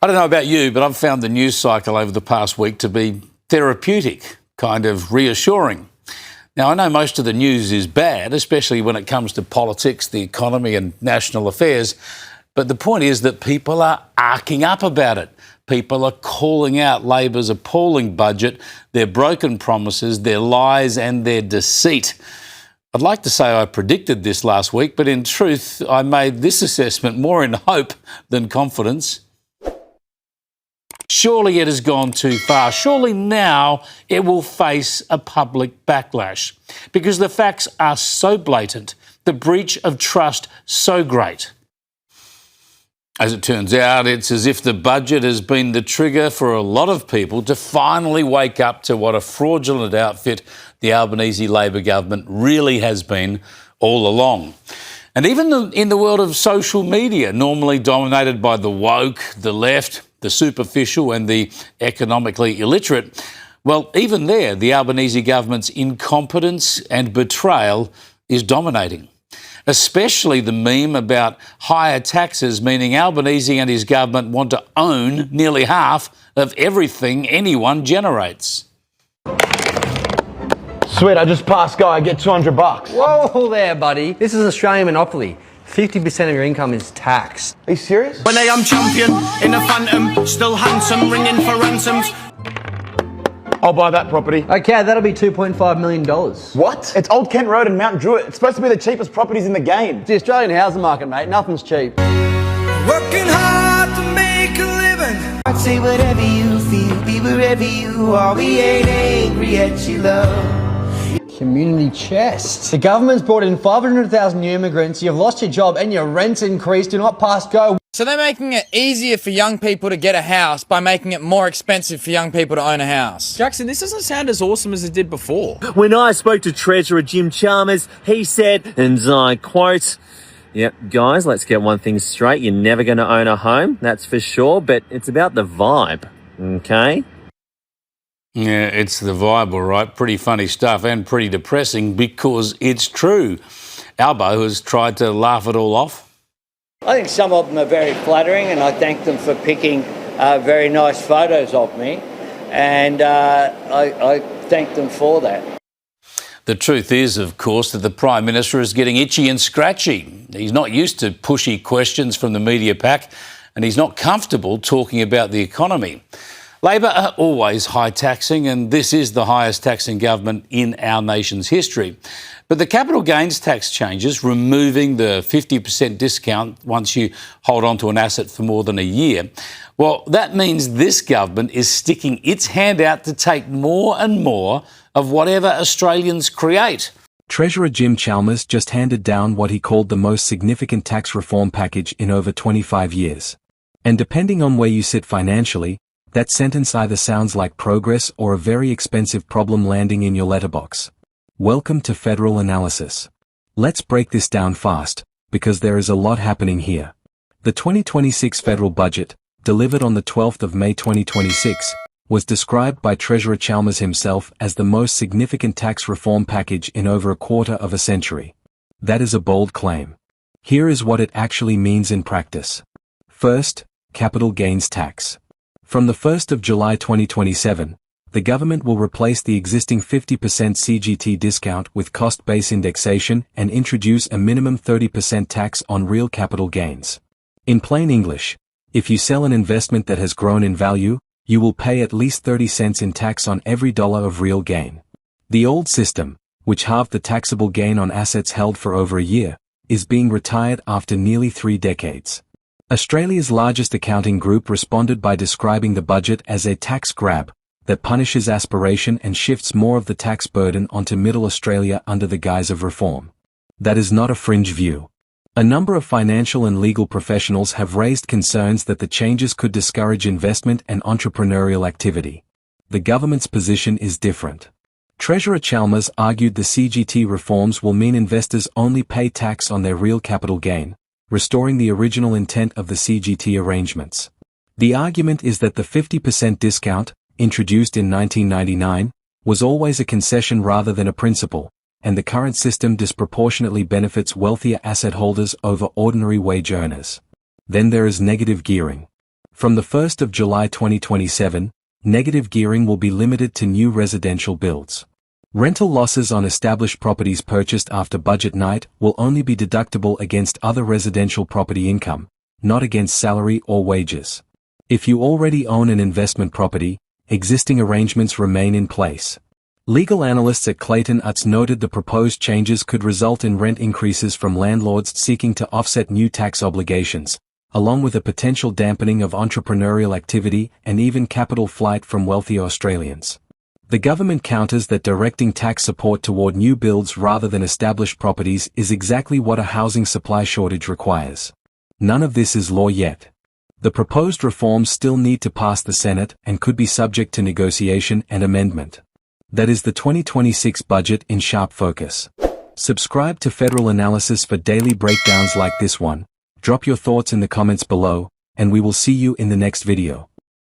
I don't know about you, but I've found the news cycle over the past week to be therapeutic, kind of reassuring. Now, I know most of the news is bad, especially when it comes to politics, the economy and national affairs, but the point is that people are arcing up about it. People are calling out Labor's appalling budget, their broken promises, their lies and their deceit. I'd like to say I predicted this last week, but in truth, I made this assessment more in hope than confidence. Surely it has gone too far. Surely now it will face a public backlash because the facts are so blatant, the breach of trust so great. As it turns out, it's as if the budget has been the trigger for a lot of people to finally wake up to what a fraudulent outfit the Albanese Labor government really has been all along. And even in the world of social media, normally dominated by the woke, the left, the superficial and the economically illiterate, well, even there, the Albanese government's incompetence and betrayal is dominating. Especially the meme about higher taxes, meaning Albanese and his government want to own nearly half of everything anyone generates. Sweet, I just passed go. I get $200. Whoa there, buddy. This is Australian monopoly. 50% of your income is taxed. Are you serious? When I am champion in a phantom, still handsome, ringing for ransoms. I'll buy that property. Okay, that'll be $2.5 million. What? It's Old Kent Road in Mount Druitt. It's supposed to be the cheapest properties in the game. It's the Australian housing market, mate. Nothing's cheap. Working hard to make a living. I'd say whatever you feel, be wherever you are. We ain't angry at you, love. Community chest. The government's brought in 500,000 new immigrants, you've lost your job and your rent's increased, do not pass go. So they're making it easier for young people to get a house by making it more expensive for young people to own a house. Jackson, this doesn't sound as awesome as it did before. When I spoke to Treasurer Jim Chalmers, he said, and I quote, "Yep, guys, let's get one thing straight. You're never going to own a home, that's for sure, but it's about the vibe, okay?" Yeah, it's the vibe, all right. Pretty funny stuff and pretty depressing because it's true. Albo has tried to laugh it all off. I think some of them are very flattering, and I thank them for picking very nice photos of me, and I thank them for that. The truth is, of course, that the Prime Minister is getting itchy and scratchy. He's not used to pushy questions from the media pack, and he's not comfortable talking about the economy. Labor are always high taxing, and this is the highest taxing government in our nation's history. But the capital gains tax changes, removing the 50% discount once you hold on to an asset for more than a year, well, that means this government is sticking its hand out to take more and more of whatever Australians create. Treasurer Jim Chalmers just handed down what he called the most significant tax reform package in over 25 years. And depending on where you sit financially, that sentence either sounds like progress or a very expensive problem landing in your letterbox. Welcome to Federal Analysis. Let's break this down fast, because there is a lot happening here. The 2026 federal budget, delivered on the 12th of May 2026, was described by Treasurer Chalmers himself as the most significant tax reform package in over a quarter of a century. That is a bold claim. Here is what it actually means in practice. First, capital gains tax. From the 1st of July 2027, the government will replace the existing 50% CGT discount with cost-based indexation and introduce a minimum 30% tax on real capital gains. In plain English, if you sell an investment that has grown in value, you will pay at least 30 cents in tax on every dollar of real gain. The old system, which halved the taxable gain on assets held for over a year, is being retired after nearly 3 decades. Australia's largest accounting group responded by describing the budget as a tax grab that punishes aspiration and shifts more of the tax burden onto middle Australia under the guise of reform. That is not a fringe view. A number of financial and legal professionals have raised concerns that the changes could discourage investment and entrepreneurial activity. The government's position is different. Treasurer Chalmers argued the CGT reforms will mean investors only pay tax on their real capital gain, restoring the original intent of the CGT arrangements. The argument is that the 50% discount, introduced in 1999, was always a concession rather than a principle, and the current system disproportionately benefits wealthier asset holders over ordinary wage earners. Then there is negative gearing. From the 1st of July 2027, negative gearing will be limited to new residential builds. Rental losses on established properties purchased after budget night will only be deductible against other residential property income, not against salary or wages. If you already own an investment property, existing arrangements remain in place. Legal analysts at Clayton Utz noted the proposed changes could result in rent increases from landlords seeking to offset new tax obligations, along with a potential dampening of entrepreneurial activity and even capital flight from wealthy Australians. The government counters that directing tax support toward new builds rather than established properties is exactly what a housing supply shortage requires. None of this is law yet. The proposed reforms still need to pass the Senate and could be subject to negotiation and amendment. That is the 2026 budget in sharp focus. Subscribe to Federal Analysis for daily breakdowns like this one. Drop your thoughts in the comments below, and we will see you in the next video.